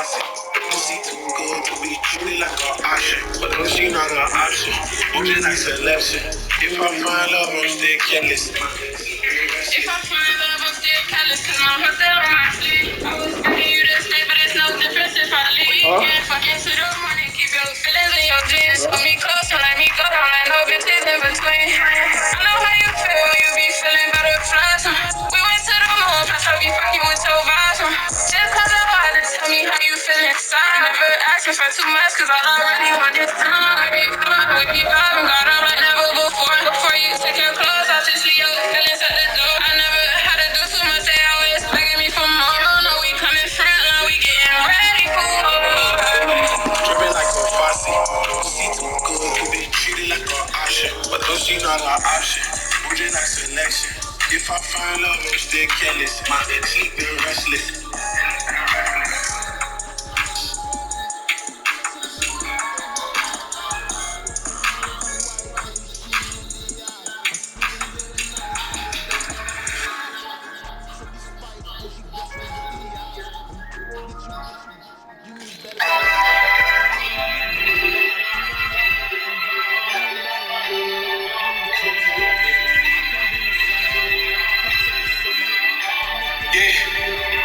fussy. Pussy too good to be treated like an option. But no, she not an option. You just like selection. If I find love, I'm still careless. If I find love, I'm still careless. Cause my heart's still on my sleeve. I was expecting you to stay, but it's no difference if I leave. Getting fucking to the morning, keep your feelings in your jeans. Put me close and let me go down like no bitches in between. I know how you feel when you be feeling butterflies. We went to the moon, plus I be fucking with your vibes. Just cause I had to tell me how you feel inside. Never asking for too much, cause all I really want is time. I be fine, we be vibing, got up like never before. Before you take your clothes off, just leave your feelings at the door. I never had to do too much, they always begging me for more. No, we coming front line, we getting ready for war. Dripping like a faucet, pussy too good to be treated like an option. But no, she not an option, we just like selection. If I find love, I'm still careless. My sleep been restless.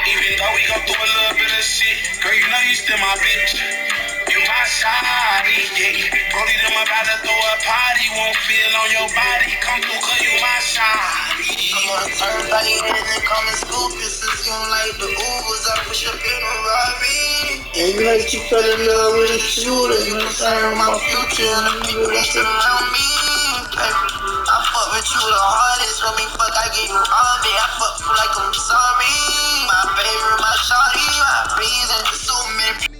Even though we go through a little bit of shit, girl, you know you still my bitch. You my shawty, yeah. Brody, them about to throw a party, won't feel on your body. Come through, cause you my shawty. Come on, turn back and come and scoop it. Since you don't like the Ubers, I push up in a Rari. And you like you fell in love with a shooter. You concerned my future and the people that surround me. I fuck with you the hardest. When me fuck, I give you all day. I fuck you like I'm sorry. My favorite, my shawty, my reason. So many people.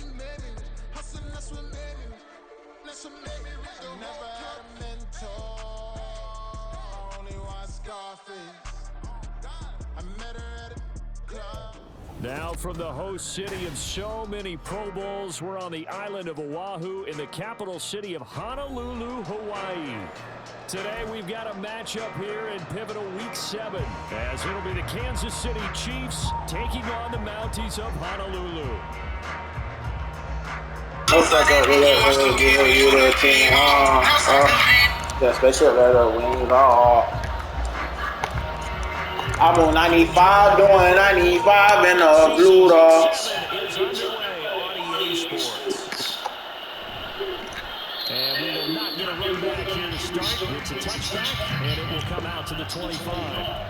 Now from the host city of so many Pro Bowls, we're on the island of Oahu in the capital city of Honolulu, Hawaii. Today we've got a matchup here in pivotal week 7, as it'll be the Kansas City Chiefs taking on the Mounties of Honolulu. What's up, yeah, special letter wings all. I'm on 95, doing 95 in the blue dog. Is underway on EA Sports. And we will not get a run back here to start. It's a touchback, and it will come out to the 25.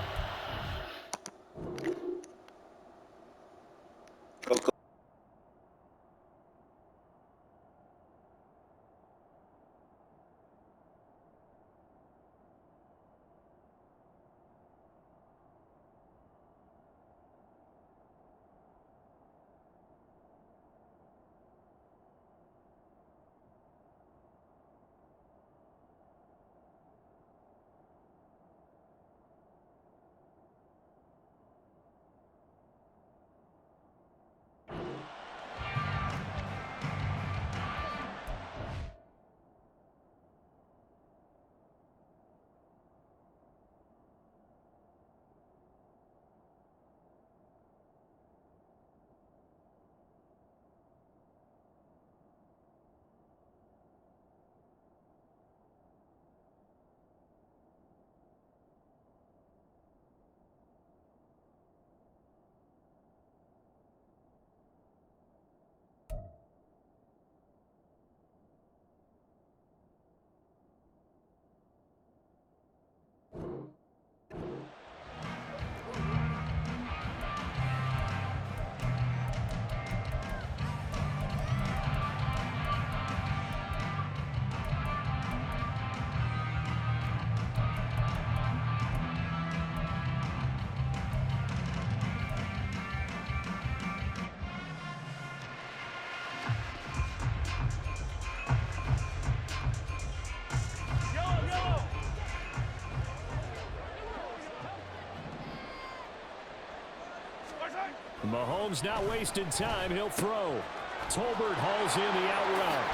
Mahomes not wasting time. He'll throw. Tolbert hauls in the out route.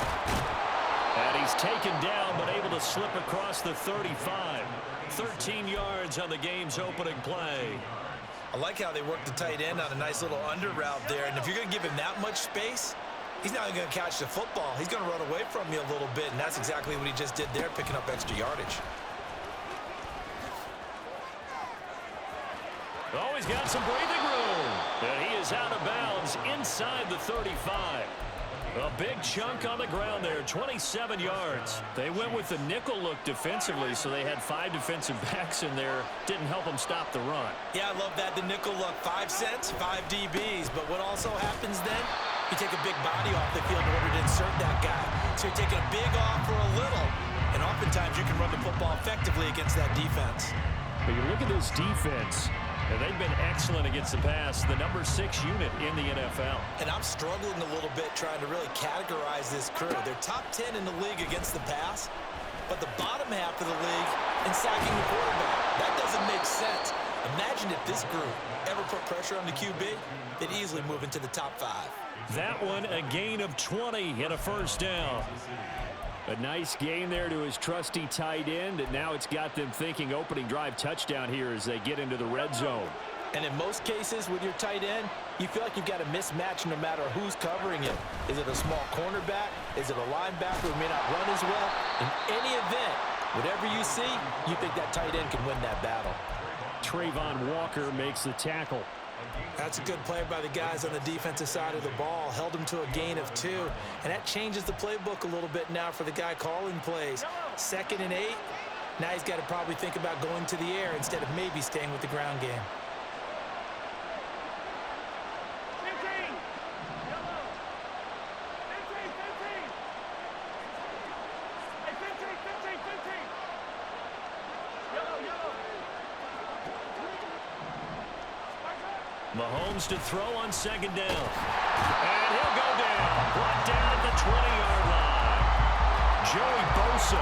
And he's taken down, but able to slip across the 35. 13 yards on the game's opening play. I like how they work the tight end on a nice little under route there. And if you're going to give him that much space, he's not going to catch the football. He's going to run away from you a little bit, and that's exactly what he just did there, picking up extra yardage. Oh, he's got some breathing room. And he is out of bounds inside the 35. A big chunk on the ground there, 27 yards. They went with the nickel look defensively, so they had 5 defensive backs in there. Didn't help them stop the run. Yeah, I love that, the nickel look. 5 cents, 5 DBs. But what also happens then, you take a big body off the field in order to insert that guy. So you're taking a big off for a little, and oftentimes you can run the football effectively against that defense. But you look at this defense, and they've been excellent against the pass, the number 6 unit in the NFL. And I'm struggling a little bit trying to really categorize this crew. They're top 10 in the league against the pass, but the bottom half of the league in sacking the quarterback. That doesn't make sense. Imagine if this group ever put pressure on the QB, they'd easily move into the top 5. That one, a gain of 20 and a first down. A nice gain there to his trusty tight end, and now it's got them thinking opening drive touchdown here as they get into the red zone. And in most cases with your tight end, you feel like you've got a mismatch no matter who's covering it. Is it a small cornerback? Is it a linebacker who may not run as well? In any event, whatever you see, you think that tight end can win that battle. Trayvon Walker makes the tackle. That's a good play by the guys on the defensive side of the ball. Held him to a gain of 2. And that changes the playbook a little bit now for the guy calling plays. 2nd and 8. Now he's got to probably think about going to the air instead of maybe staying with the ground game. Mahomes to throw on 2nd down. And he'll go down. Brought down at the 20-yard line. Joey Bosa.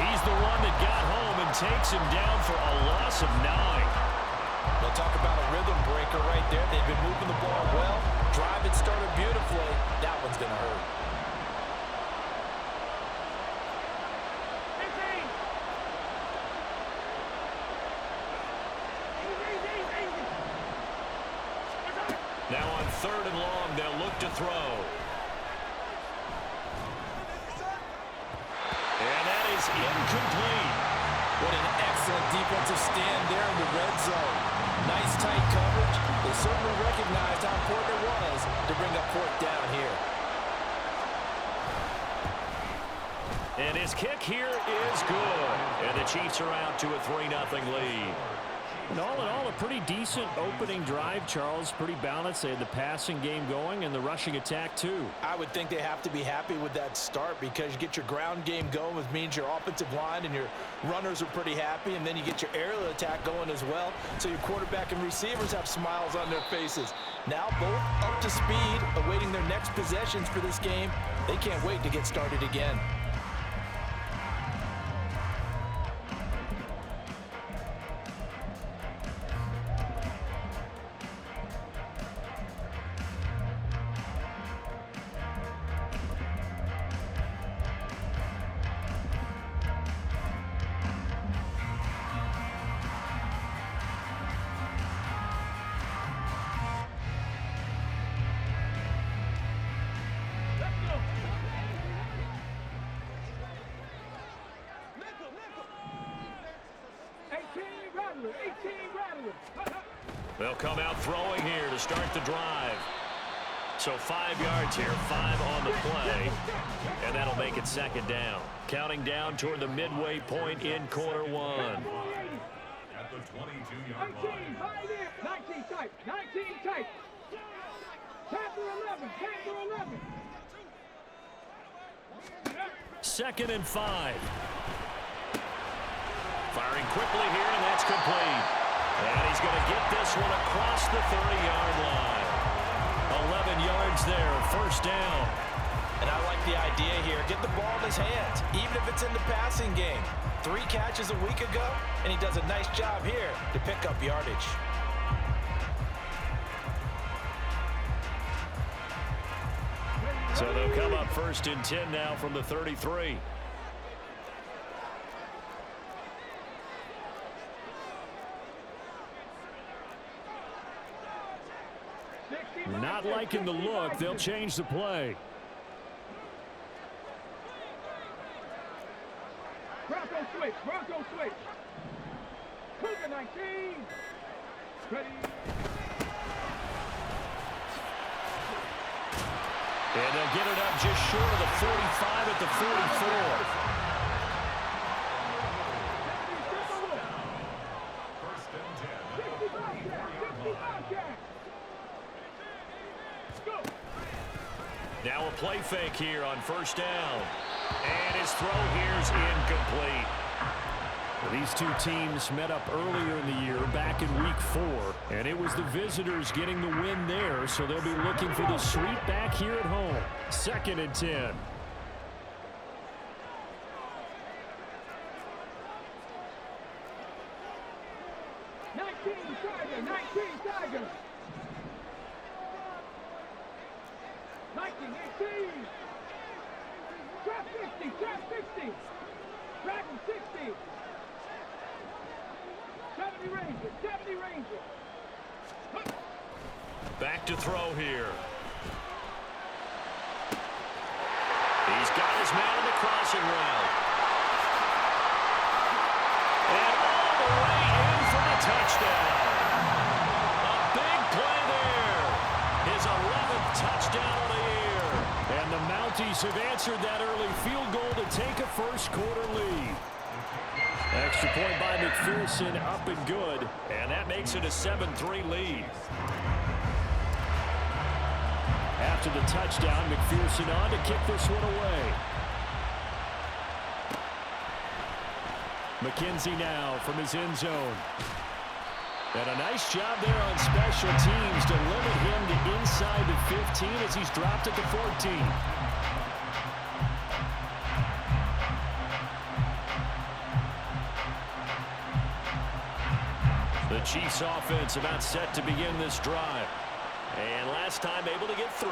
He's the one that got home and takes him down for a loss of 9. They'll talk about a rhythm breaker right there. They've been moving the ball well. Drive had started beautifully. That one's going to hurt. Now on 3rd and long, they'll look to throw. And that is incomplete. What an excellent defensive stand there in the red zone. Nice tight coverage. They certainly recognized how important it was to bring up 4th down here. And his kick here is good. And the Chiefs are out to a 3-0 lead. And all in all, a pretty decent opening drive, Charles. Pretty balanced. They had the passing game going and the rushing attack, too. I would think they have to be happy with that start because you get your ground game going, which means your offensive line and your runners are pretty happy, and then you get your aerial attack going as well, so your quarterback and receivers have smiles on their faces. Now both up to speed, awaiting their next possessions for this game. They can't wait to get started again. They'll come out throwing here to start the drive. So 5 yards here, 5 on the play, and that'll make it 2nd down. Counting down toward the midway point in quarter 1. At the 22-yard line. 19 tight, 19 tight. 10 to 11, 10 to 11. 2nd and 5. Firing quickly here, and that's complete. And he's going to get this one across the 30-yard line. 11 yards there, 1st down. And I like the idea here. Get the ball in his hands, even if it's in the passing game. 3 catches a week ago, and he does a nice job here to pick up yardage. So they'll come up 1st and 10 now from the 33. Not liking the look. They'll change the play. Bronco switch. Bronco switch. Cougar 19. Ready. And they'll get it up just short of the 45 at the 44. Now a play fake here on first down. And his throw here's incomplete. These two teams met up earlier in the year, back in week 4, and it was the visitors getting the win there, so they'll be looking for the sweep back here at home. 2nd and 10. Trap 50, trap 60. Dragon 60. 70 Ranger, 70 Ranger. Back to throw here. He's got his man in the crossing route. And all the way in for the touchdown. A big play there. His 11th touchdown of the year. And the Mounties have answered that early field goal to take a first-quarter lead. Extra point by McPherson, up and good. And that makes it a 7-3 lead. After the touchdown, McPherson on to kick this one away. McKenzie now from his end zone. And a nice job there on special teams to limit him to inside the 15 as he's dropped at the 14. The Chiefs offense about set to begin this drive. And last time able to get 3.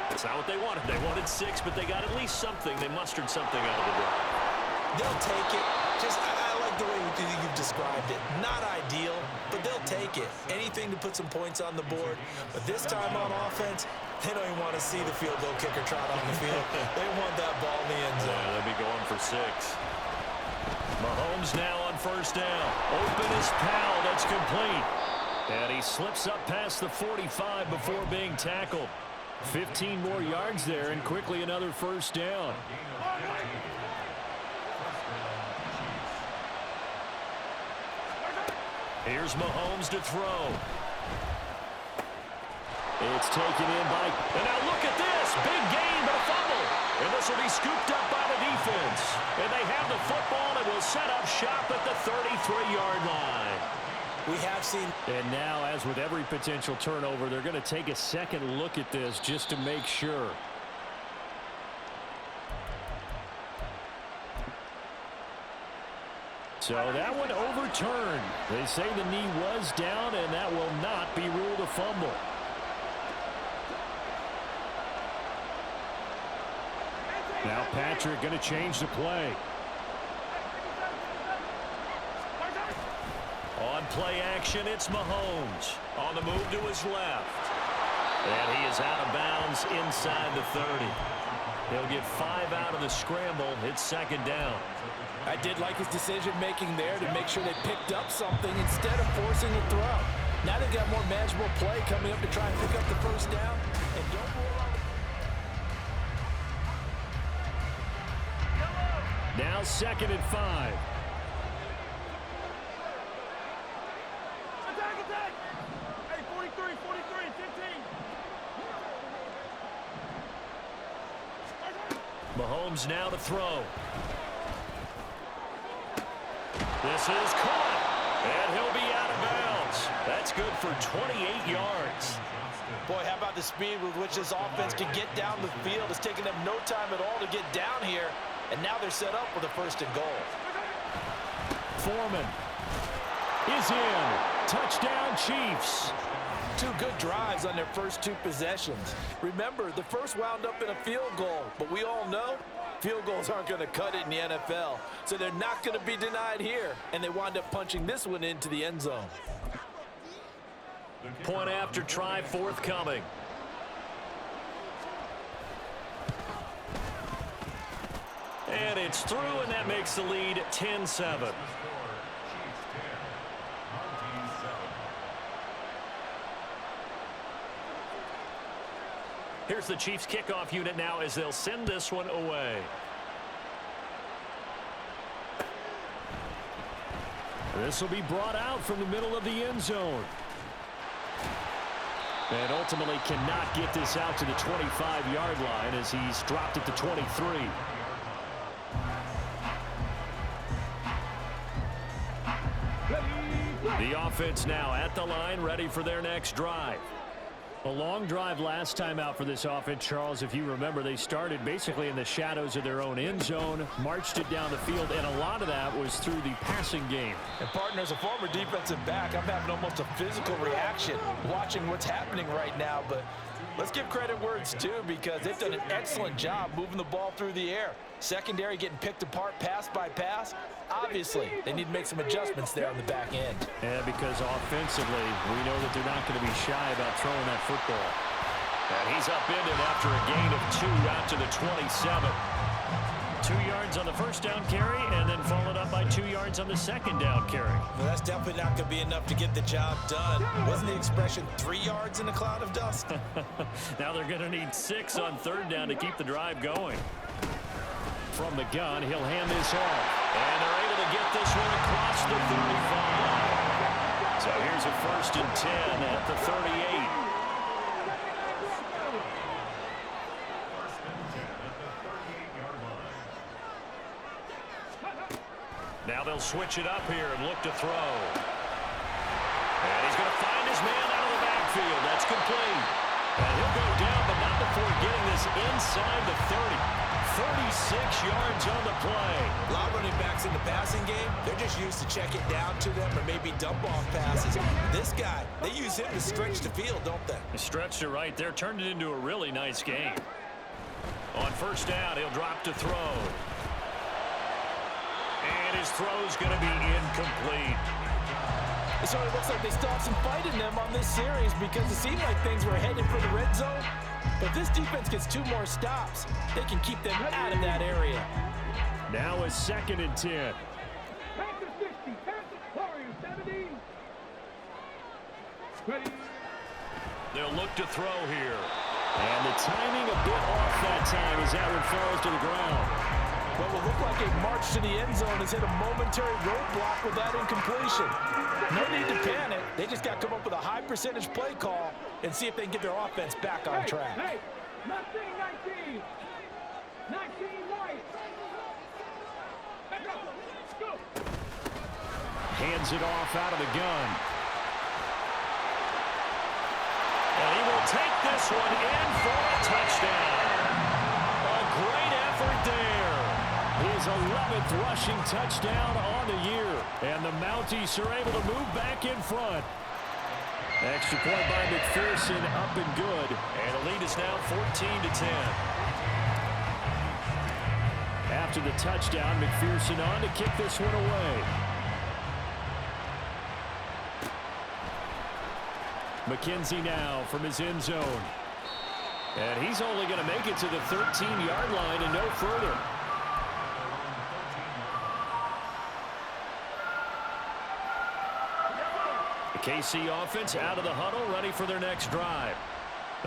That's not what they wanted. They wanted 6, but they got at least something. They mustered something out of the drive. They'll take it. I like the way you've described it. Not ideal, but they'll take it. Anything to put some points on the board. But this time on offense, they don't even want to see the field goal kicker trot on the field. They want that ball in the end zone. Yeah, they'll be going for 6. Mahomes now on first down. Open is Powell. That's complete. And he slips up past the 45 before being tackled. 15 more yards there, and quickly another first down. Here's Mahomes to throw. It's taken in by... And now look at this. Big gain, but a fumble. And this will be scooped up by the defense. And they have the football and will set up shop at the 33-yard line. We have seen... And now, as with every potential turnover, they're going to take a second look at this just to make sure. So that one overturned. They say the knee was down, and that will not be ruled a fumble. Now Patrick going to change the play. On play action, it's Mahomes. On the move to his left. And he is out of bounds inside the 30. He'll get 5 out of the scramble. It's 2nd down. I did like his decision-making there to make sure they picked up something instead of forcing the throw. Now they've got more manageable play coming up to try and pick up the first down. And don't roll on. Now 2nd and 5. Attack! Hey, 43, 15. Mahomes now to throw. This is caught, and he'll be out of bounds. That's good for 28 yards. Boy, how about the speed with which this offense can get down the field? It's taken them no time at all to get down here, and now they're set up with a 1st and goal. Foreman is in. Touchdown, Chiefs. 2 good drives on their first 2 possessions. Remember, the first wound up in a field goal, but we all know field goals aren't going to cut it in the NFL, so they're not going to be denied here, and they wind up punching this one into the end zone. Point after try forthcoming. And it's through, and that makes the lead 10-7. Here's the Chiefs kickoff unit now as they'll send this one away. This will be brought out from the middle of the end zone. And ultimately cannot get this out to the 25-yard line as he's dropped it to 23. The offense now at the line, ready for their next drive. A long drive last time out for this offense, Charles. If you remember, they started basically in the shadows of their own end zone, marched it down the field, and a lot of that was through the passing game. And, partner, as a former defensive back, I'm having almost a physical reaction watching what's happening right now. But let's give credit where it's due because they've done an excellent job moving the ball through the air. Secondary getting picked apart pass by pass. Obviously, they need to make some adjustments there on the back end. Yeah, because offensively, we know that they're not going to be shy about throwing that football. And he's upended after a gain of 2 out to the 27. 2 yards on the first down carry, and then followed up by 2 yards on the second down carry. Well, that's definitely not going to be enough to get the job done. Wasn't the expression 3 yards in a cloud of dust? Now they're going to need 6 on third down to keep the drive going. From the gun, he'll hand this off. And they're able to get this one across the 35. So here's a 1st and 10 at the 38. Now they'll switch it up here and look to throw. And he's going to find his man out of the backfield. That's complete. And he'll go down, but not before getting this inside the 30. 36 yards on the play. A lot of running backs in the passing game, they're just used to check it down to them or maybe dump off passes. This guy, they use him to stretch the field, don't they? He stretched it right there, turned it into a really nice game. On first down, he'll drop to throw. And his throw's going to be incomplete. So it looks like they still have some fight in them on this series because it seemed like things were headed for the red zone. But this defense gets 2 more stops. They can keep them out of that area. Now a 2nd and 10. Pass it 60. Pass it. Warriors 17. Ready. They'll look to throw here. And the timing a bit off that time as that one falls to the ground. What will look like a march to the end zone has hit a momentary roadblock with that incompletion. No need to panic. They just got to come up with a high percentage play call and see if they can get their offense back on track. Hey, not saying 19. 19 white. Let's go. Hands it off out of the gun. And he will take this one in for a touchdown. A great effort there. His 11th rushing touchdown on the year. And the Mounties are able to move back in front. Extra point by McPherson, up and good. And the lead is now 14-10. After the touchdown, McPherson on to kick this one away. McKenzie now from his end zone. And he's only going to make it to the 13-yard line and no further. The KC offense out of the huddle, ready for their next drive.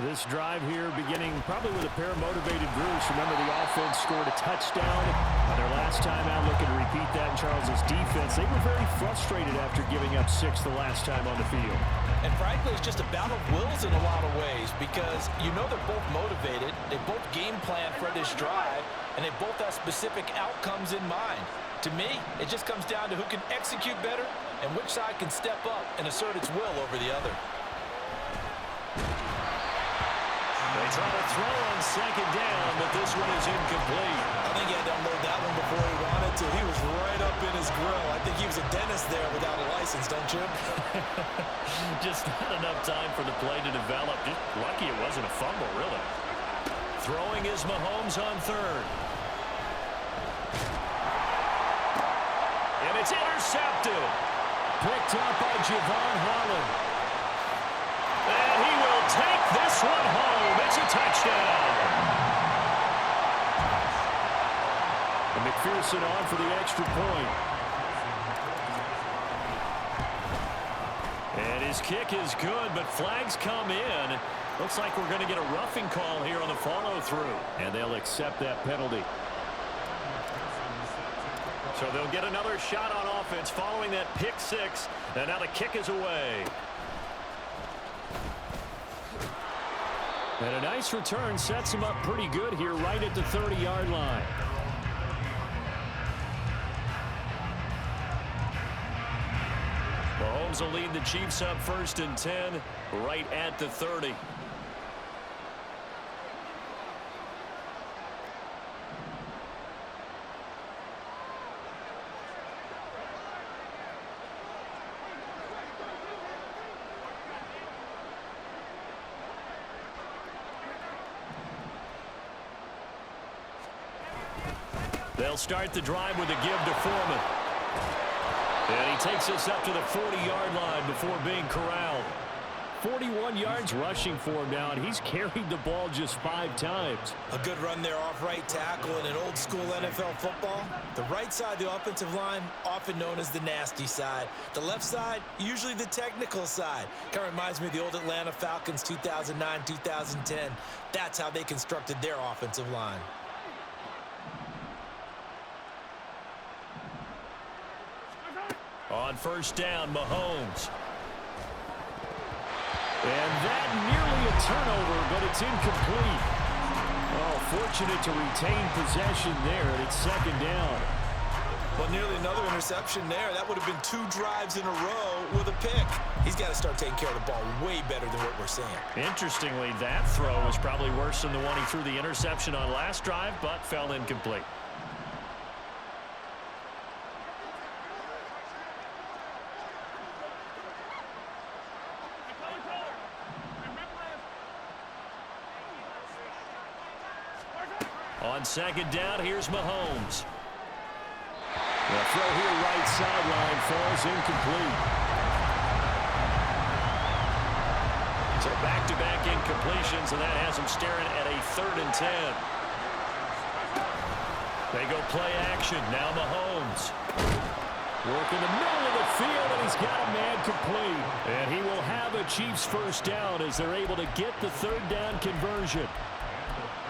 This drive here beginning probably with a pair of motivated Bruce. Remember, the offense scored a touchdown on their last time out. Looking to repeat that in Charles's defense. They were very frustrated after giving up 6 the last time on the field. And frankly, it's just a battle of wills in a lot of ways because you know they're both motivated. They both game plan for this drive, and they both have specific outcomes in mind. To me, it just comes down to who can execute better and which side can step up and assert its will over the other. They try to throw on second down, but this one is incomplete. I think he had to unload that one before he wanted to. He was right up in his grill. I think he was a dentist there without a license, don't you? Just not enough time for the play to develop. Just lucky it wasn't a fumble, really. Throwing is Mahomes on third. And it's intercepted. Picked up by Javon Holland. And he will take this one home. It's a touchdown. And McPherson on for the extra point. And his kick is good, but flags come in. Looks like we're going to get a roughing call here on the follow-through. And they'll accept that penalty. So they'll get another shot on offense following that pick six. And now the kick is away. And a nice return sets him up pretty good here right at the 30-yard line. Mahomes will lead the Chiefs up 1st and 10 right at the 30. They'll start the drive with a give to Foreman. And he takes us up to the 40-yard line before being corralled. 41 yards rushing for him now, and he's carried the ball just 5 times. A good run there off right tackle in an old-school NFL football. The right side of the offensive line, often known as the nasty side. The left side, usually the technical side. Kind of reminds me of the old Atlanta Falcons 2009-2010. That's how they constructed their offensive line. On 1st down, Mahomes. And that nearly a turnover, but it's incomplete. Oh, fortunate to retain possession there, and it's 2nd down. Well, nearly another interception there. That would have been 2 drives in a row with a pick. He's got to start taking care of the ball way better than what we're seeing. Interestingly, that throw was probably worse than the one he threw the interception on last drive, but fell incomplete. On 2nd down, here's Mahomes. The throw here right sideline falls incomplete. So back-to-back incompletions, and that has him staring at a 3rd and 10. They go play action. Now Mahomes. Working the middle of the field, and he's got a man complete. And he will have a Chiefs 1st down as they're able to get the 3rd down conversion.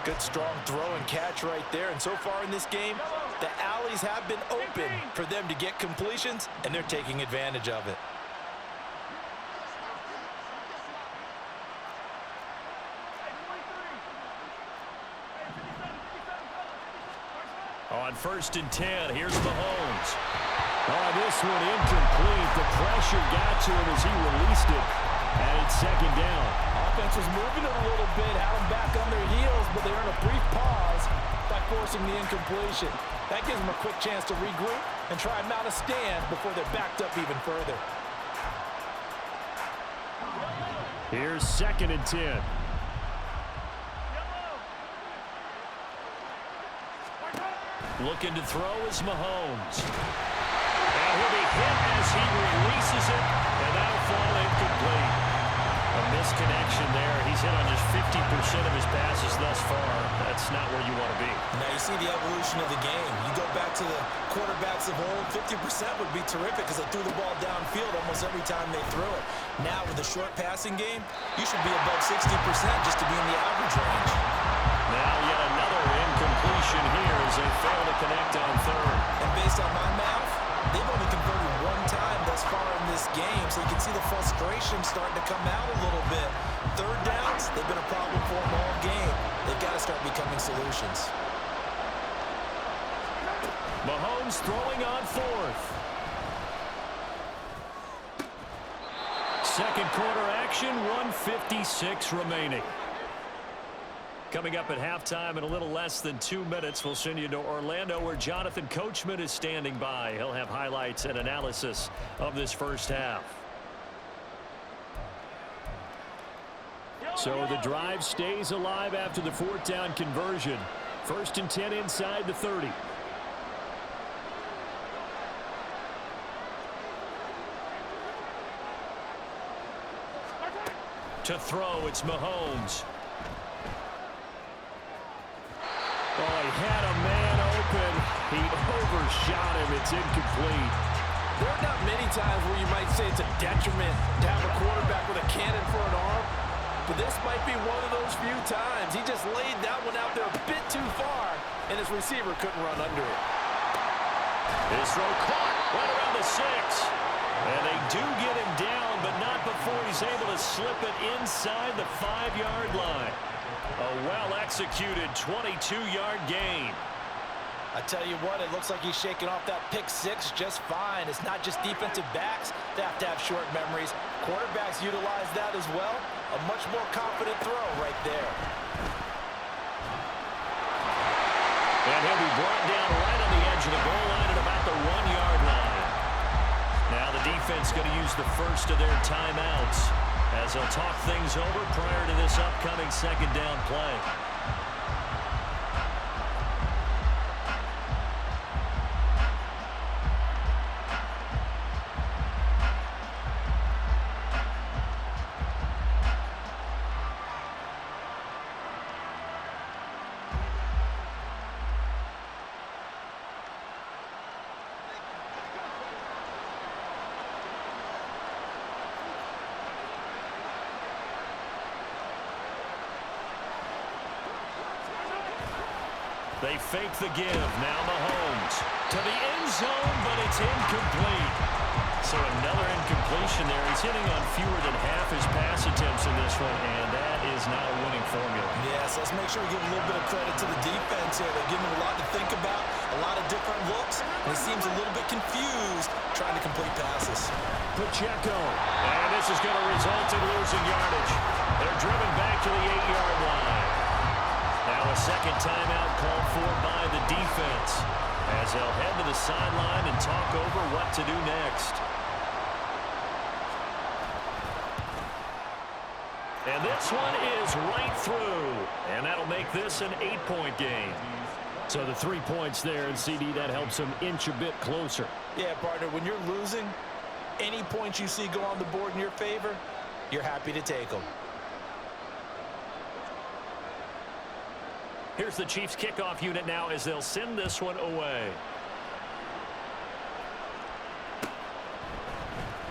Good, strong throw and catch right there. And so far in this game, the alleys have been open for them to get completions, and they're taking advantage of it. On 1st and 10, here's Mahomes. Oh, this one incomplete. The pressure got to him as he released it. And it's 2nd down. Offense was moving a little bit, had them back on their heels, but they earned a brief pause by forcing the incompletion. That gives them a quick chance to regroup and try and mount a stand before they're backed up even further. Here's 2nd and 10. Looking to throw is Mahomes. And he'll be hit as he releases it, and that'll fall incomplete. A misconnection there. He's hit on just 50% of his passes thus far. That's not where you want to be. Now you see the evolution of the game. You go back to the quarterbacks of old, 50% would be terrific because they threw the ball downfield almost every time they threw it. Now with a short passing game, you should be above 60% just to be in the average range. Now yet another incompletion here as they fail to connect on 3rd. And based on my math, they've only converted 1 time thus far in this game, so you can see the frustration starting to come out a little bit. 3rd downs, they've been a problem for them all game. They've got to start becoming solutions. Mahomes throwing on 4th. 2nd quarter action, 1:56 remaining. Coming up at halftime in a little less than 2 minutes, we'll send you to Orlando where Jonathan Coachman is standing by. He'll have highlights and analysis of this 1st half. So the drive stays alive after the 4th down conversion. 1st and 10 inside the 30. To throw, it's Mahomes. Oh, he had a man open. He overshot him. It's incomplete. There are not many times where you might say it's a detriment to have a quarterback with a cannon for an arm, but this might be one of those few times. He just laid that one out there a bit too far, and his receiver couldn't run under it. His throw caught right around the 6. And they do get him down, but not before he's able to slip it inside the 5-yard line. A well-executed 22-yard gain. I tell you what, it looks like he's shaking off that pick 6 just fine. It's not just defensive backs that have to have short memories. Quarterbacks utilize that as well. A much more confident throw right there. And he'll be brought down right on the edge of the goal line at about the 1-yard line. Now the defense going to use the first of their timeouts as they'll talk things over prior to this upcoming second down play. They fake the give. Now Mahomes to the end zone, but it's incomplete. So another incompletion there. He's hitting on fewer than half his pass attempts in this one, and that is not a winning formula. Yes, let's make sure we give a little bit of credit to the defense here. They're giving him a lot to think about, a lot of different looks, and he seems a little bit confused trying to complete passes. Pacheco, and this is going to result in losing yardage. They're driven back to the 8-yard line. Now a second timeout called for by the defense as they'll head to the sideline and talk over what to do next. And this one is right through, and that'll make this an 8-point game. So the 3 points there, and CD, that helps them inch a bit closer. Yeah, partner, when you're losing, any points you see go on the board in your favor, you're happy to take them. Here's the Chiefs kickoff unit now as they'll send this one away.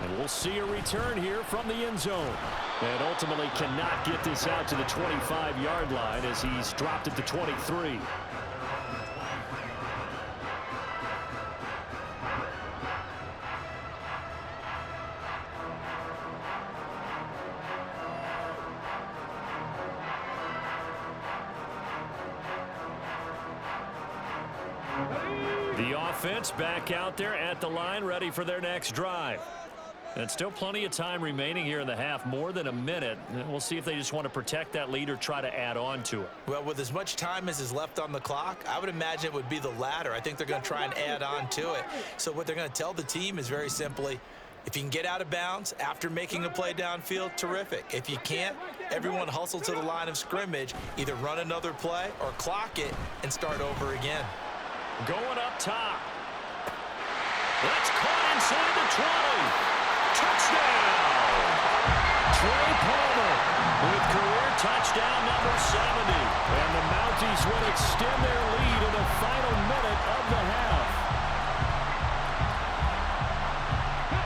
And we'll see a return here from the end zone. And ultimately cannot get this out to the 25-yard line as he's dropped at the 23. The offense back out there at the line, ready for their next drive. And still plenty of time remaining here in the half, more than a minute. We'll see if they just want to protect that lead or try to add on to it. Well, with as much time as is left on the clock, I would imagine it would be the latter. I think they're going to try and add on to it. So what they're going to tell the team is very simply, if you can get out of bounds after making a play downfield, terrific. If you can't, everyone hustle to the line of scrimmage, either run another play or clock it and start over again. Going up top. That's caught inside the 20. Touchdown! Trey Palmer with career touchdown number 70. And the Mounties will extend their lead in the final minute of the half.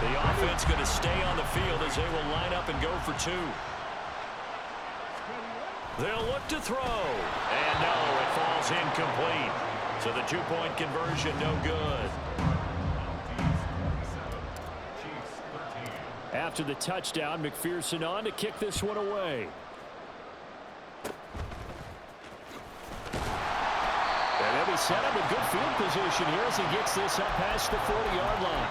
The offense going to stay on the field as they will line up and go for 2. They'll look to throw. And no, it falls incomplete. So the 2-point conversion no good. After the touchdown, McPherson on to kick this one away. And he'll be set up with good field position here as he gets this up past the 40-yard line.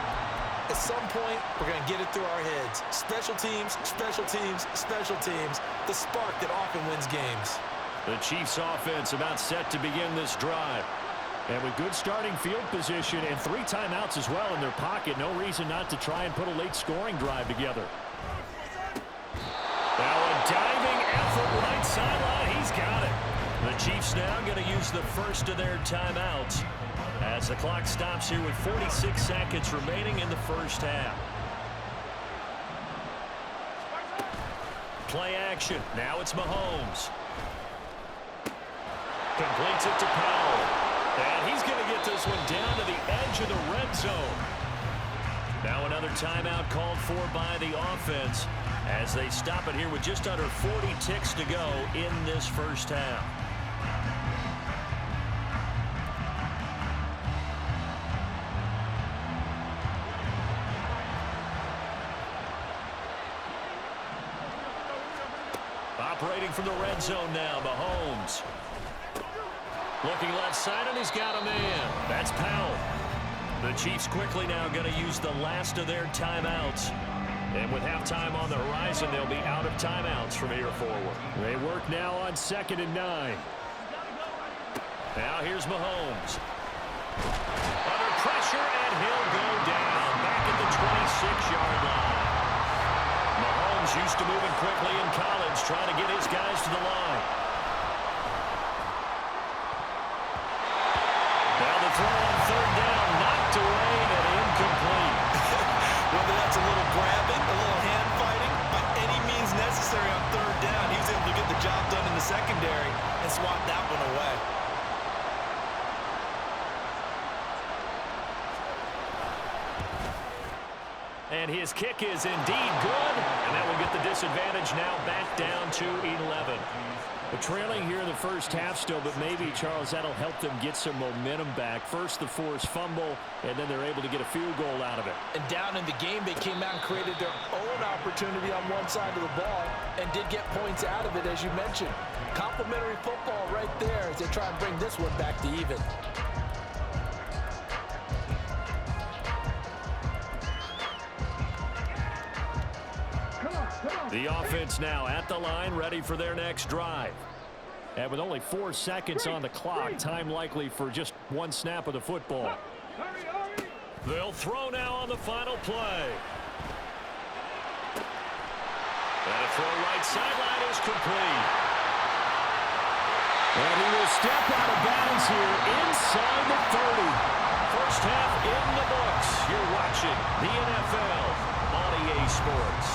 At some point, we're going to get it through our heads. Special teams, special teams, special teams. The spark that often wins games. The Chiefs offense about set to begin this drive. And with good starting field position and 3 timeouts as well in their pocket, no reason not to try and put a late scoring drive together. Now a diving effort right sideline. He's got it. The Chiefs now going to use the first of their timeouts as the clock stops here with 46 seconds remaining in the first half. play action. Now it's Mahomes. Completes it to Powell. And he's going to get this one down to the edge of the red zone. Now another timeout called for by the offense as they stop it here with just under 40 ticks to go in this first half. Operating from the red zone now, Mahomes. Looking left side, and he's got a man. That's Powell. The Chiefs quickly now going to use the last of their timeouts. And with halftime on the horizon, they'll be out of timeouts from here forward. They work now on 2nd and 9. Now here's Mahomes. Under pressure, and he'll go down back at the 26-yard line. Mahomes used to moving quickly in college, trying to get his guys to the line. Now the throw on 3rd down, knocked away and incomplete. Whether that's a little grabbing, a little hand fighting, by any means necessary on 3rd down, he was able to get the job done in the secondary and swat that one away. And his kick is indeed good, and that will get the disadvantage now back down to 11. They're trailing here in the first half still, but maybe, Charles, that'll help them get some momentum back. First, the forced fumble, and then they're able to get a field goal out of it. And down in the game, they came out and created their own opportunity on one side of the ball and did get points out of it, as you mentioned. Complimentary football right there as they try and bring this one back to even. The offense now at the line, ready for their next drive. And with only 4 seconds on the clock, time likely for just one snap of the football. They'll throw now on the final play. And a throw right sideline is complete. And he will step out of bounds here inside the 30. First half in the books. You're watching the NFL on EA Sports.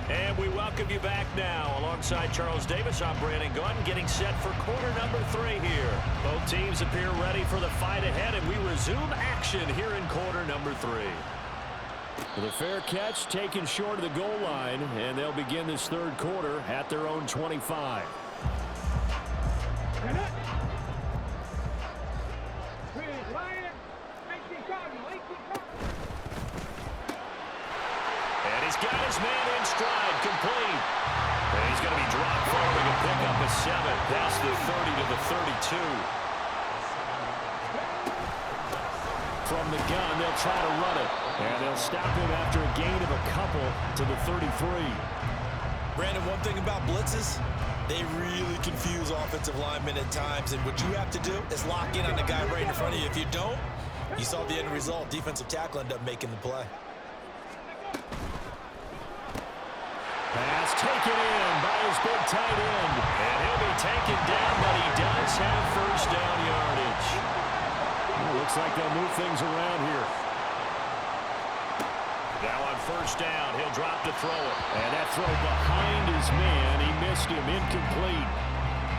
And we welcome you back now. Alongside Charles Davis, I'm Brandon Gunn, getting set for quarter number 3 here. Both teams appear ready for the fight ahead, and we resume action here in quarter number 3. With a fair catch taken short of the goal line, and they'll begin this third quarter at their own 25. And he's got his man in stride, complete. And he's going to be dropped forward and pick up a 7 past the 30 to the 32. From the gun, they'll try to run it. And they'll stop him after a gain of a couple to the 33. Brandon, one thing about blitzes, they really confuse offensive linemen at times. And what you have to do is lock in on the guy right in front of you. If you don't, you saw the end result. Defensive tackle ended up making the play. Pass taken in by his big tight end. And he'll be taken down, but he does have first down yardage. Well, looks like they'll move things around here. Now on first down, he'll drop to throw it. And that throw behind his man, he missed him, incomplete.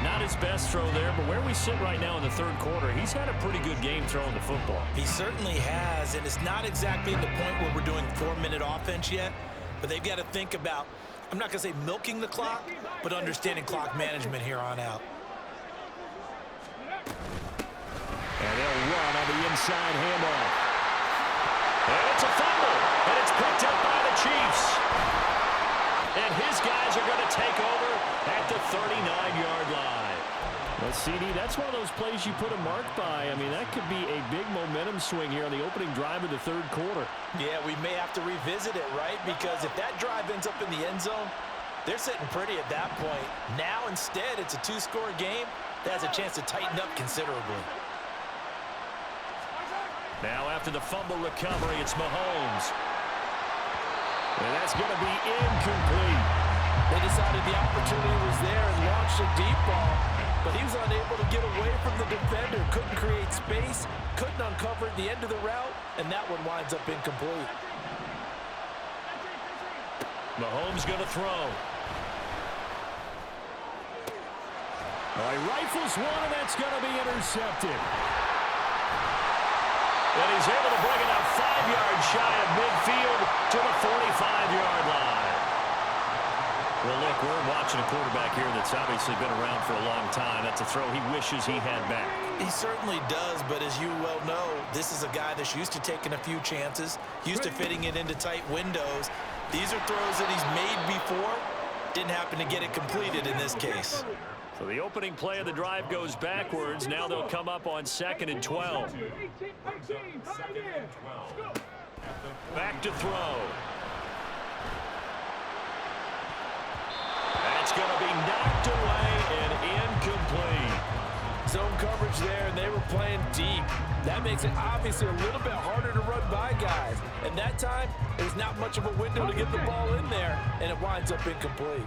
Not his best throw there, but where we sit right now in the third quarter, he's had a pretty good game throwing the football. He certainly has, and it's not exactly at the point where we're doing 4-minute offense yet, but they've got to think about, I'm not going to say milking the clock, but understanding clock management here on out. And they'll run on the inside handoff. And it's a fumble, and it's picked up by the Chiefs. And his guys are going to take over at the 39-yard line. Well, CD, that's one of those plays you put a mark by. I mean, that could be a big momentum swing here on the opening drive of the third quarter. Yeah, we may have to revisit it, right? Because if that drive ends up in the end zone, they're sitting pretty at that point. Now, instead, it's a 2-score game that has a chance to tighten up considerably. Now, after the fumble recovery, it's Mahomes. And that's going to be incomplete. They decided the opportunity was there and launched a deep ball, but he was unable to get away from the defender, couldn't create space, couldn't uncover the end of the route, and that one winds up incomplete. Mahomes going to throw. Well, he rifles one, and that's going to be intercepted. And he's able to bring it up 5 yards shy of midfield to the 45-yard line. Well, look, we're watching a quarterback here that's obviously been around for a long time. That's a throw he wishes he had back. He certainly does, but as you well know, this is a guy that's used to taking a few chances, used to fitting it into tight windows. These are throws that he's made before. Didn't happen to get it completed in this case. So the opening play of the drive goes backwards. Now they'll come up on 2nd and 12. Back to throw. That's going to be knocked away and incomplete. Zone coverage there, and they were playing deep. That makes it obviously a little bit harder to run by guys. And that time, there's not much of a window to get the ball in there, and it winds up incomplete.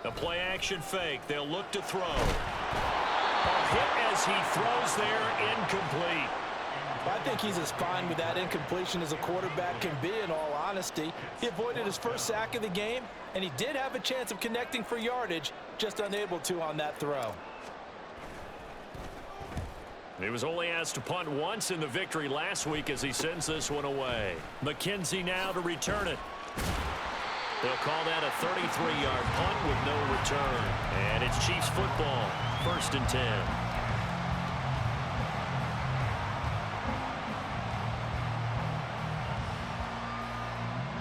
The play action fake. They'll look to throw. A hit as he throws there, incomplete. I think he's as fine with that incompletion as a quarterback can be, in all honesty. He avoided his first sack of the game, and he did have a chance of connecting for yardage, just unable to on that throw. He was only asked to punt once in the victory last week as he sends this one away. McKenzie now to return it. They'll call that a 33-yard punt with no return. And it's Chiefs football, 1st and 10.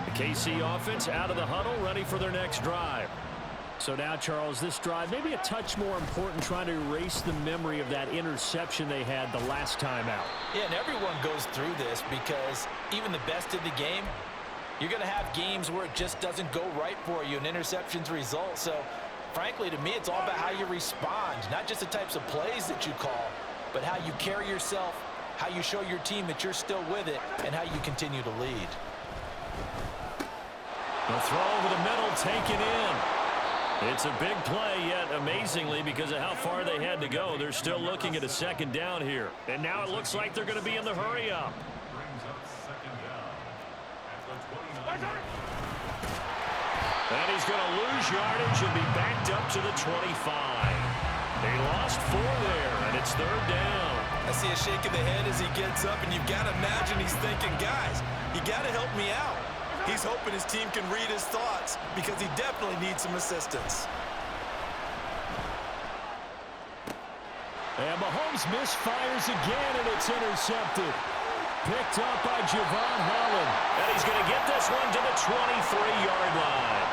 The KC offense out of the huddle, ready for their next drive. So now, Charles, this drive maybe a touch more important, trying to erase the memory of that interception they had the last time out. Yeah, and everyone goes through this because even the best in the game, you're going to have games where it just doesn't go right for you and interceptions result. So, frankly, to me, it's all about how you respond, not just the types of plays that you call, but how you carry yourself, how you show your team that you're still with it, and how you continue to lead. The throw over the middle, taken in. It's a big play, yet amazingly, because of how far they had to go, they're still looking at a 2nd down here. And now it looks like they're going to be in the hurry-up. And he's going to lose yardage and be backed up to the 25. They lost 4 there, and it's 3rd down. I see a shake of the head as he gets up, and you've got to imagine he's thinking, guys, you got to help me out. He's hoping his team can read his thoughts because he definitely needs some assistance. And Mahomes misfires again, and it's intercepted. Picked up by Javon Holland. And he's going to get this one to the 23-yard line.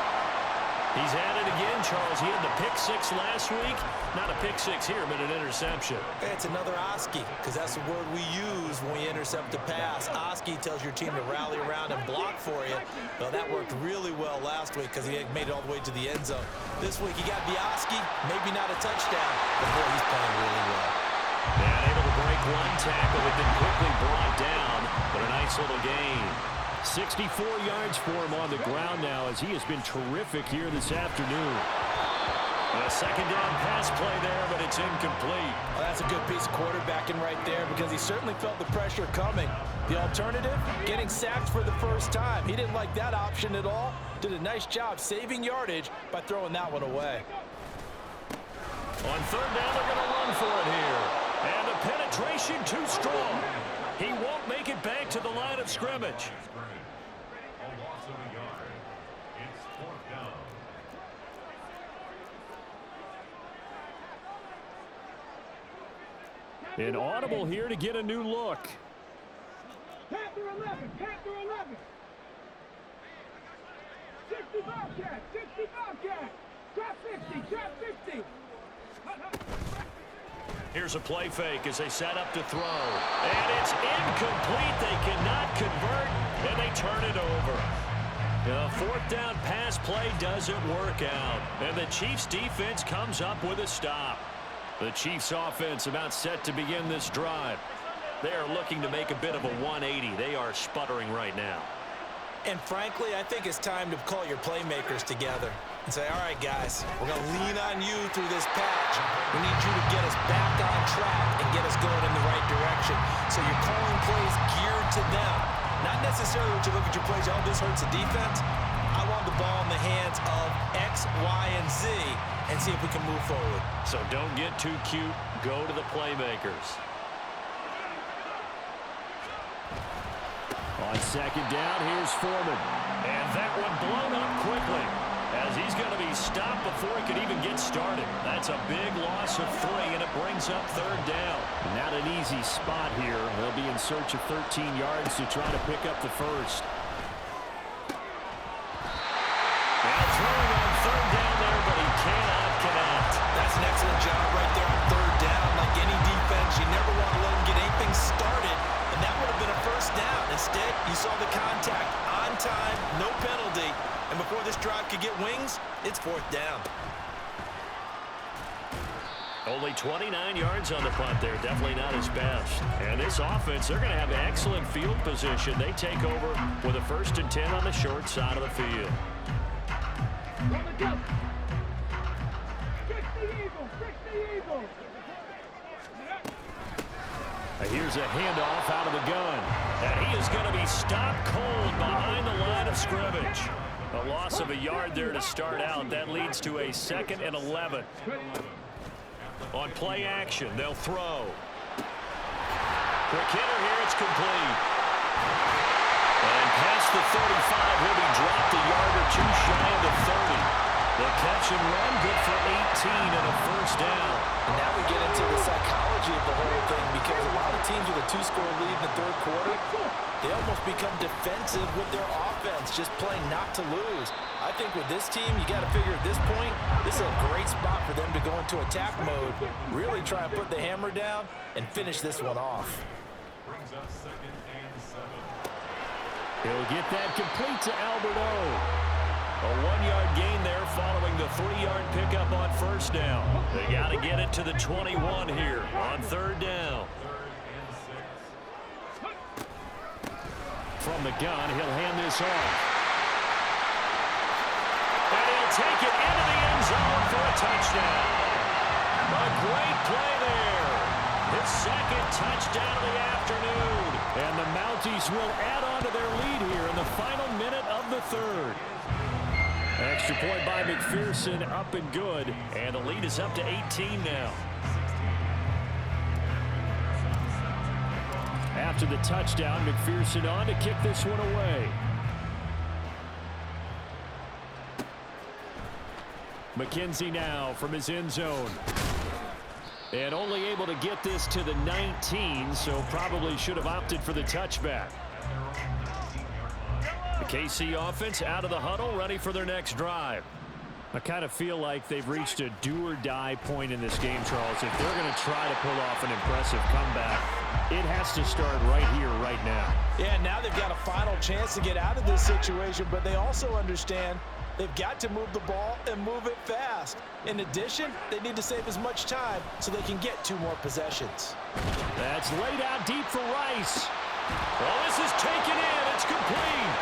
He's at it again, Charles. He had the pick 6 last week. Not a pick 6 here, but an interception. It's another Oski, because that's the word we use when we intercept a pass. Oski tells your team to rally around and block for you. Well, that worked really well last week because he made it all the way to the end zone. This week, he got the Oski, maybe not a touchdown, but boy, he's playing really well. And able to break one tackle, but then quickly brought down, but a nice little gain. 64 yards for him on the ground now as he has been terrific here this afternoon. A 2nd down pass play there, but it's incomplete. Well, that's a good piece of quarterbacking right there because he certainly felt the pressure coming. The alternative, getting sacked for the first time. He didn't like that option at all. Did a nice job saving yardage by throwing that one away. On 3rd down, they're going to run for it here. And the penetration too strong. He won't make it back to the line of scrimmage. An audible here to get a new look. Panther 11, Panther 11. 60 Bobcat, 60 Bobcat. Drop 50, drop 50. Here's a play fake as they set up to throw. And it's incomplete. They cannot convert, and they turn it over. The fourth down pass play doesn't work out, and the Chiefs defense comes up with a stop. The Chiefs offense about set to begin this drive. They are looking to make a bit of a 180. They are sputtering right now. And frankly, I think it's time to call your playmakers together and say, all right, guys, we're going to lean on you through this patch. We need you to get us back on track and get us going in the right direction. So you're calling plays geared to them. Not necessarily what you look at your plays, oh, this hurts the defense. I want the ball in the hands of X, Y, and Z and see if we can move forward. So don't get too cute. Go to the playmakers. On second down, here's Foreman. And that one blown up quickly as he's going to be stopped before he could even get started. That's a big loss of 3, and it brings up third down. Not an easy spot here. They'll be in search of 13 yards to try to pick up the first. Now throwing on third down there, but he cannot connect. That's an excellent job right there on third down. Like any defense, you never want to let them get anything started. And that would have been a first down. Instead, you saw the contact on time, no penalty. And before this drive could get wings, it's fourth down. Only 29 yards on the punt there. Definitely not his best. And this offense, they're going to have excellent field position. They take over with a 1st and 10 on the short side of the field. Here's a handoff out of the gun. And he is going to be stopped cold behind the line of scrimmage. A loss of a yard there to start out. That leads to a 2nd and 11. On play action, they'll throw. Quick hitter here, it's complete. And past the 35, he'll be dropped a yard or 2 shy of the 30. The catch and run, good for 18 and a first down. And now we get into the psychology of the whole thing, because a lot of teams with a 2-score lead in the third quarter, they almost become defensive with their offense, just playing not to lose. I think with this team, you got to figure at this point, this is a great spot for them to go into attack mode, really try and put the hammer down and finish this one off. He'll get that complete to Alberto. A 1-yard gain there following the 3-yard pickup on first down. They got to get it to the 21 here on third down. From the gun, he'll hand this off. And he'll take it into the end zone for a touchdown. A great play there. His 2nd touchdown of the afternoon. And the Mounties will add on to their lead here in the final minute of the third. Extra point by McPherson, up and good. And the lead is up to 18 now. After the touchdown, McPherson on to kick this one away. McKenzie now from his end zone. And only able to get this to the 19, so probably should have opted for the touchback. The KC offense out of the huddle, ready for their next drive. I kind of feel like they've reached a do-or-die point in this game, Charles. If they're going to try to pull off an impressive comeback, it has to start right here, right now. Yeah, now they've got a final chance to get out of this situation, but they also understand they've got to move the ball and move it fast. In addition, they need to save as much time so they can get 2 more possessions. That's laid out deep for Rice. Well, this is taken in. It's complete.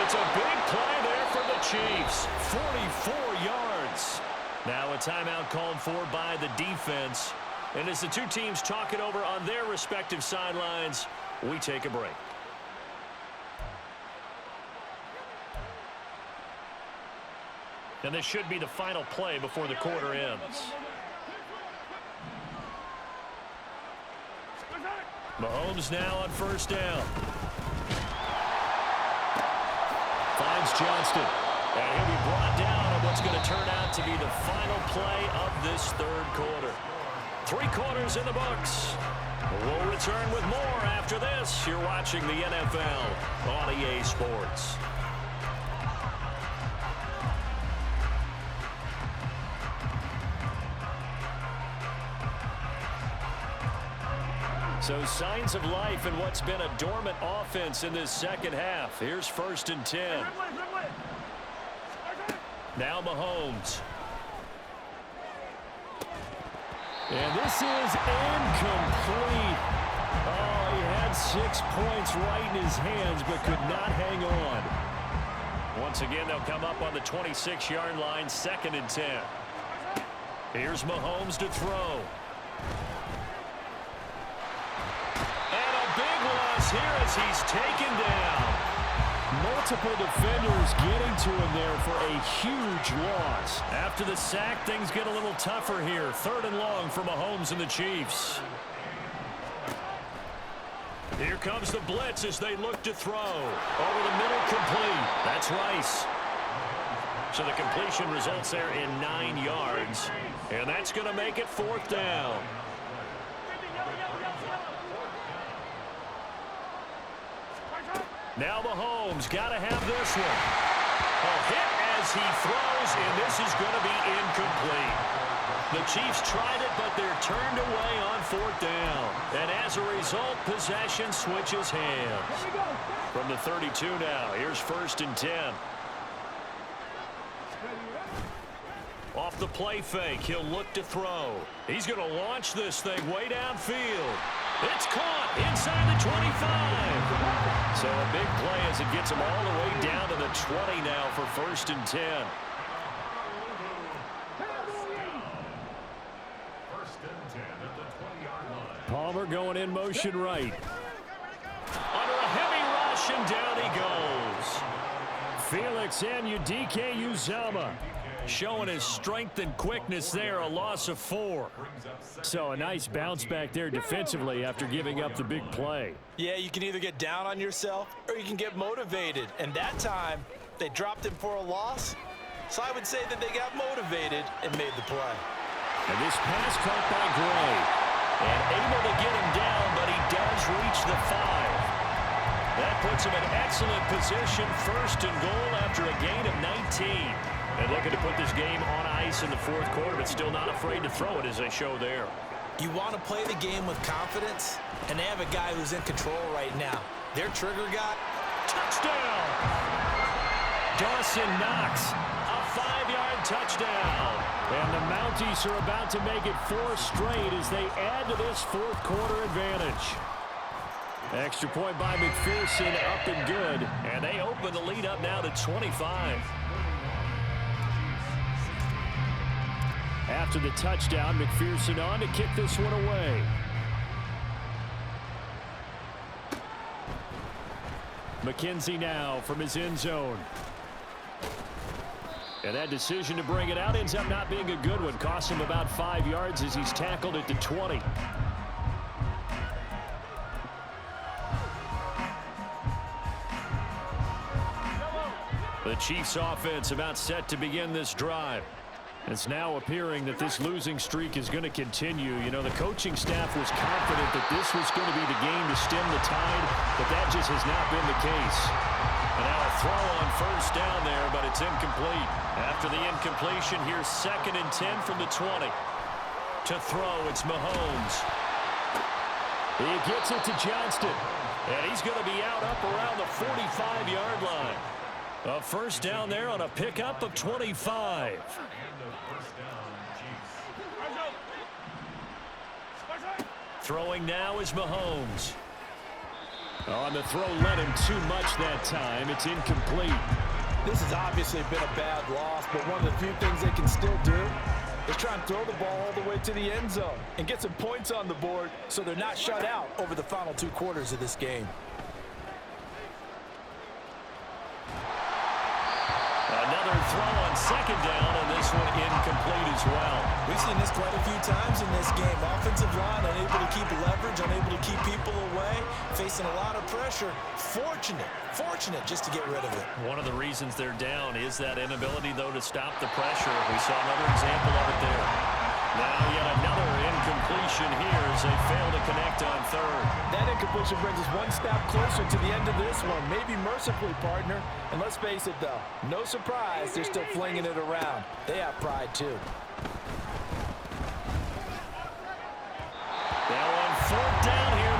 It's a big play there for the Chiefs. 44 yards. Now a timeout called for by the defense. And as the two teams talk it over on their respective sidelines, we take a break. And this should be the final play before the quarter ends. Mahomes now on first down. Finds Johnston. And he'll be brought down on what's going to turn out to be the final play of this third quarter. 3 quarters in the books. We'll return with more after this. You're watching the NFL on EA Sports. So signs of life in what's been a dormant offense in this second half. Here's 1st and 10. Now Mahomes. And this is incomplete. Oh, he had 6 points right in his hands but could not hang on. Once again, they'll come up on the 26-yard line, 2nd and 10. Here's Mahomes to throw. And a big loss here as he's taken down. Multiple defenders getting to him there for a huge loss. After the sack, things get a little tougher here. 3rd and long for Mahomes and the Chiefs. Here comes the blitz as they look to throw. Over the middle, complete. That's Rice. So the completion results there in 9 yards. And that's going to make it 4th down. Now Mahomes got to have this one. A hit as he throws, and this is going to be incomplete. The Chiefs tried it, but they're turned away on 4th down. And as a result, possession switches hands. From the 32 now, here's 1st and 10. Off the play fake, he'll look to throw. He's going to launch this thing way downfield. It's caught inside the 25. So a big play as it gets him all the way down to the 20 now for 1st and 10. Palmer going in motion right. Under a heavy rush, and down he goes. Felix Anudike-Uzomah showing his strength and quickness there, a loss of 4. So a nice bounce back there defensively after giving up the big play. Yeah, you can either get down on yourself or you can get motivated. And that time, they dropped him for a loss. So I would say that they got motivated and made the play. And this pass caught by Gray. And able to get him down, but he does reach the 5. That puts him in excellent position, 1st and goal after a gain of 19. And looking to put this game on ice in the 4th quarter, but still not afraid to throw it as they show there. You want to play the game with confidence, and they have a guy who's in control right now. Their trigger guy. Touchdown! Dawson Knox, a 5-yard touchdown. And the Mounties are about to make it 4 straight as they add to this 4th quarter advantage. Extra point by McPherson, up and good. And they open the lead up now to 25. After the touchdown, McPherson on to kick this one away. McKenzie now from his end zone. And that decision to bring it out ends up not being a good one. Costs him about 5 yards as he's tackled at the 20. The Chiefs offense about set to begin this drive. It's now appearing that this losing streak is going to continue. You know, the coaching staff was confident that this was going to be the game to stem the tide, but that just has not been the case. And now a throw on 1st down there, but it's incomplete. After the incompletion, here's 2nd and 10 from the 20. To throw, it's Mahomes. He gets it to Johnston, and he's going to be out up around the 45-yard line. A 1st down there on a pickup of 25. Throwing now is Mahomes. On the throw, let him too much that time. It's incomplete. This has obviously been a bad loss, but one of the few things they can still do is try and throw the ball all the way to the end zone and get some points on the board so they're not shut out over the final 2 quarters of this game. Another throw on 2nd down, and this one incomplete as well. We've seen this quite a few times in this game. Offensive line unable to keep leverage, unable to keep people away, facing a lot of pressure. Fortunate just to get rid of it. One of the reasons they're down is that inability, though, to stop the pressure. We saw another example of it there. Now yet another incompletion here as they fail to connect on 3rd. That incompletion brings us one step closer to the end of this one. Maybe mercifully, partner. And let's face it, though, no surprise, they're still flinging it around. They have pride, too. Now on 4th down here,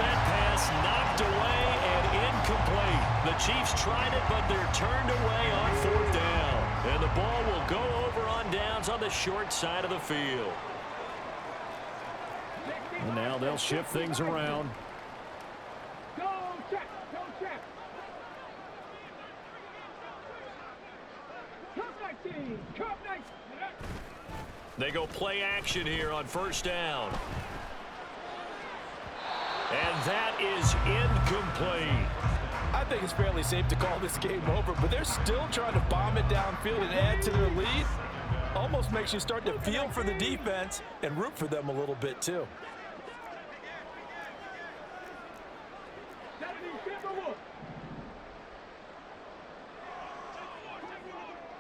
Chiefs tried it, but they're turned away on 4th down. And the ball will go over on downs on the short side of the field. And now they'll shift things around. Go check. Go check. Come 19. Come 19. They go play action here on 1st down. And that is incomplete. I think it's fairly safe to call this game over, but they're still trying to bomb it downfield and add to their lead. Almost makes you start to feel for the defense and root for them a little bit too.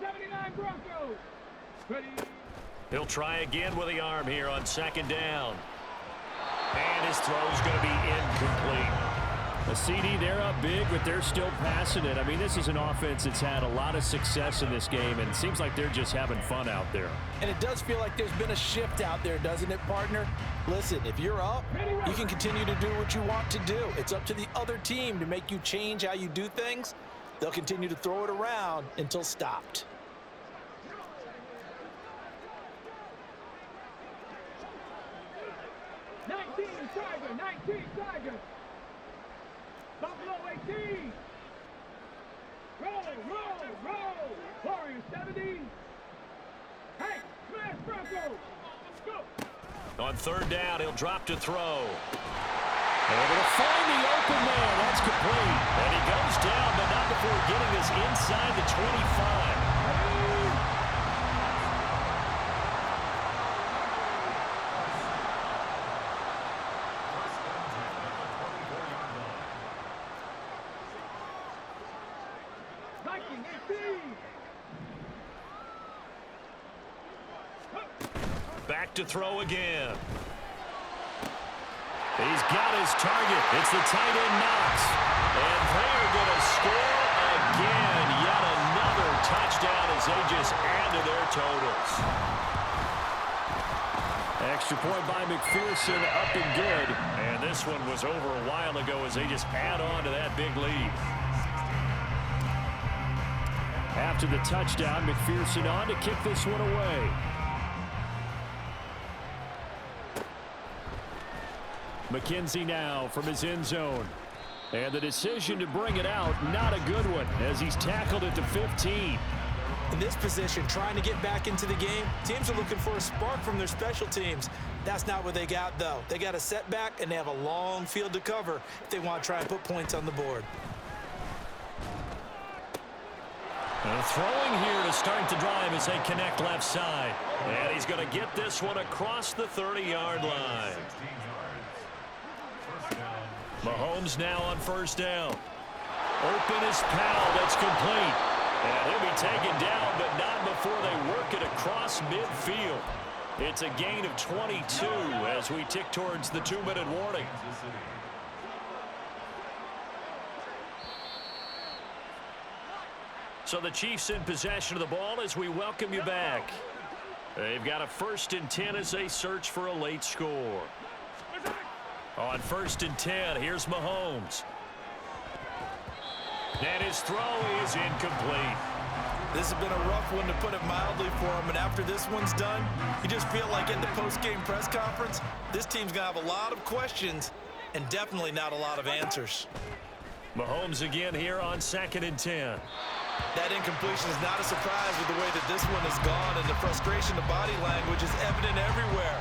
79 Broncos. Ready. He'll try again with the arm here on 2nd down. And his throw's going to be incomplete. A CD, they're up big, but they're still passing it. I mean, this is an offense that's had a lot of success in this game, and it seems like they're just having fun out there. And it does feel like there's been a shift out there, doesn't it, partner? Listen, if you're up, you can continue to do what you want to do. It's up to the other team to make you change how you do things. They'll continue to throw it around until stopped. Tiger. Buffalo 18. Roll. Warriors 70. Hey, smash Broncos. Go. On 3rd down, he'll drop to throw. Able to find the open man. That's complete. And he goes down, but not before getting us inside the 25. Back to throw again. He's got his target. It's the tight end Knox. And they're going to score again. Yet another touchdown as they just add to their totals. Extra point by McPherson, up and good. And this one was over a while ago as they just add on to that big lead. After the touchdown, McPherson on to kick this one away. McKenzie now from his end zone. And the decision to bring it out, not a good one, as he's tackled at the 15. In this position, trying to get back into the game, teams are looking for a spark from their special teams. That's not what they got, though. They got a setback, and they have a long field to cover if they want to try and put points on the board. And throwing here to start the drive as they connect left side. And he's going to get this one across the 30-yard line. Mahomes now on 1st down. Open is Powell. That's complete. And he'll be taken down, but not before they work it across midfield. It's a gain of 22 as we tick towards the 2-minute warning. So the Chiefs in possession of the ball as we welcome you back. They've got a 1st and 10 as they search for a late score. On 1st and 10, here's Mahomes. And his throw is incomplete. This has been a rough one, to put it mildly, for him. And after this one's done, you just feel like at the post-game press conference, this team's going to have a lot of questions and definitely not a lot of answers. Mahomes again here on 2nd and 10. That incompletion is not a surprise with the way that this one has gone, and the frustration of body language is evident everywhere.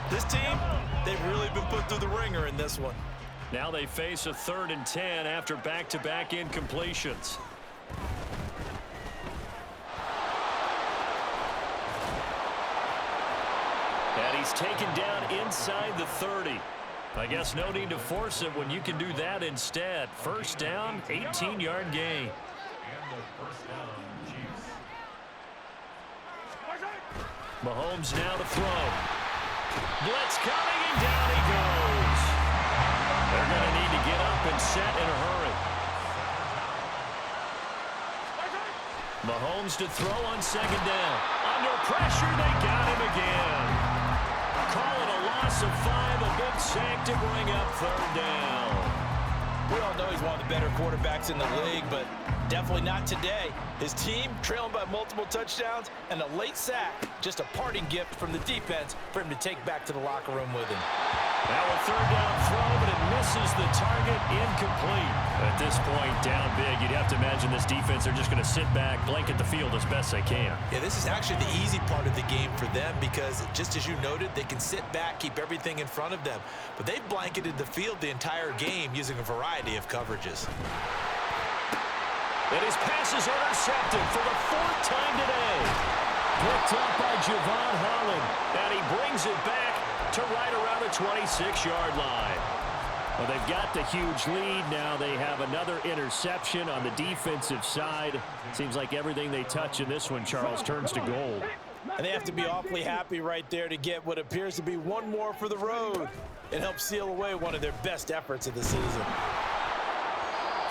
This team, they've really been put through the ringer in this one. Now they face a 3rd and 10 after back-to-back incompletions. And he's taken down inside the 30. I guess no need to force it when you can do that instead. 1st down, 18-yard gain. Mahomes now to throw. Blitz coming, and down he goes. They're going to need to get up and set in a hurry. Mahomes to throw on 2nd down. Under pressure, they got him again. Call it a loss of 5, a big sack to bring up 3rd down. We all know he's one of the better quarterbacks in the league, but definitely not today. His team trailing by multiple touchdowns and a late sack, just a parting gift from the defense for him to take back to the locker room with him. Now a third down throw, but it misses the target, incomplete. At this point, down big, you'd have to imagine this defense, they're just going to sit back, blanket the field as best they can. Yeah, this is actually the easy part of the game for them because, just as you noted, they can sit back, keep everything in front of them. But they've blanketed the field the entire game using a variety of coverages. And his pass is intercepted for the fourth time today. Picked up by Javon Holland, and he brings it back to right around the 26-yard line. Well, they've got the huge lead. Now they have another interception on the defensive side. Seems like everything they touch in this one, Charles, turns to gold. And they have to be awfully happy right there to get what appears to be one more for the road. It helps seal away one of their best efforts of the season.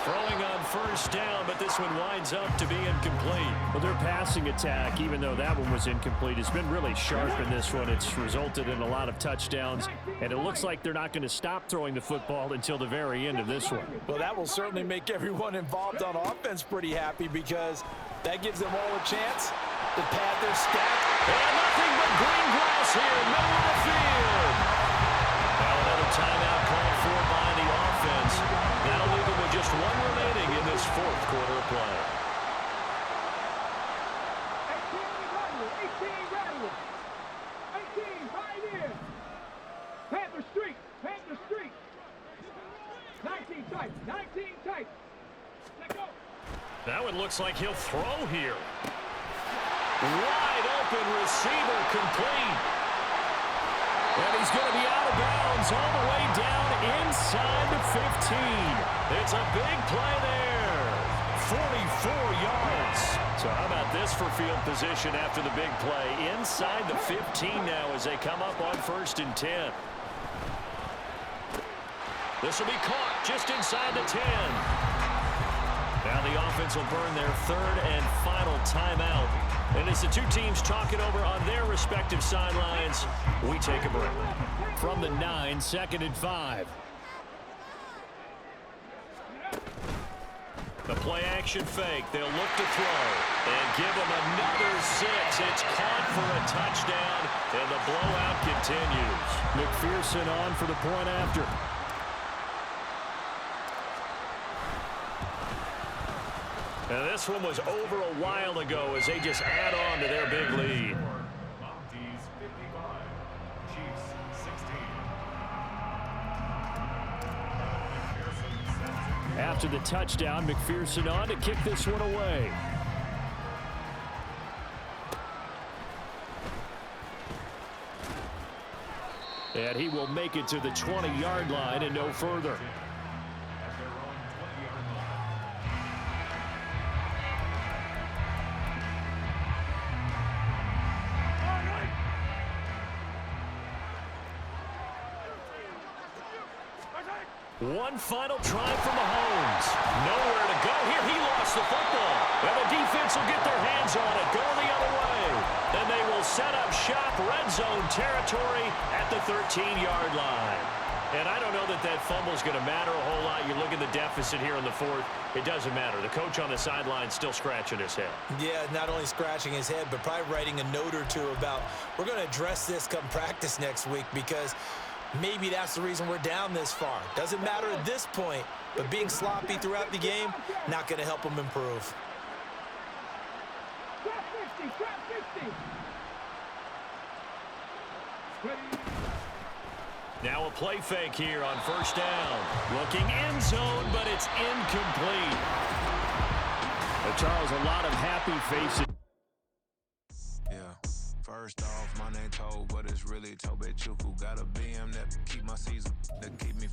Throwing on first down, but this one winds up to be incomplete. Well, their passing attack, even though that one was incomplete, has been really sharp in this one. It's resulted in a lot of touchdowns, and it looks like they're not going to stop throwing the football until the very end of this one. Well, that will certainly make everyone involved on offense pretty happy because that gives them all a chance to pad their stat. And nothing but green grass here, middle of the field. Now another timeout called for by the offense. That'll leave them with just one remaining in this fourth quarter of play. 18 Radwood. 18 Pioneer. Panther Street. Panther Street. 19 tight. 19 tight. Let go. That one looks like he'll throw here. Wide open receiver complete. And he's going to be out of bounds all the way down inside the 15. It's a big play there. 44 yards. So how about this for field position after the big play? Inside the 15 now as they come up on 1st and 10. This will be caught just inside the 10. Now the offense will burn their third and final timeout. And as the two teams talk it over on their respective sidelines, we take a break. From the 9, 2nd and 5. The play action fake. They'll look to throw and give him another 6. It's caught for a touchdown, and the blowout continues. McPherson on for the point after. Now this one was over a while ago as they just add on to their big lead. Monkeys 55, Chiefs 16. After the touchdown, McPherson on to kick this one away. And he will make it to the 20-yard line and no further. One final try for Mahomes. Nowhere to go here. He lost the football. And the defense will get their hands on it. Go the other way. Then they will set up shop, red zone territory at the 13-yard line. And I don't know that that fumble is going to matter a whole lot. You look at the deficit here in the fourth. It doesn't matter. The coach on the sideline still scratching his head. Yeah, not only scratching his head, but probably writing a note or two about we're going to address this come practice next week because maybe that's the reason we're down this far. Doesn't matter at this point, but being sloppy throughout the game, not going to help them improve. Trap 50. Trap 50. Now a play fake here on first down. Looking end zone, but it's incomplete. Charles, a lot of happy faces. Yeah, first off, my name Toe, but it's really Tobe Chuku. Got a BM that keep my season, that keep me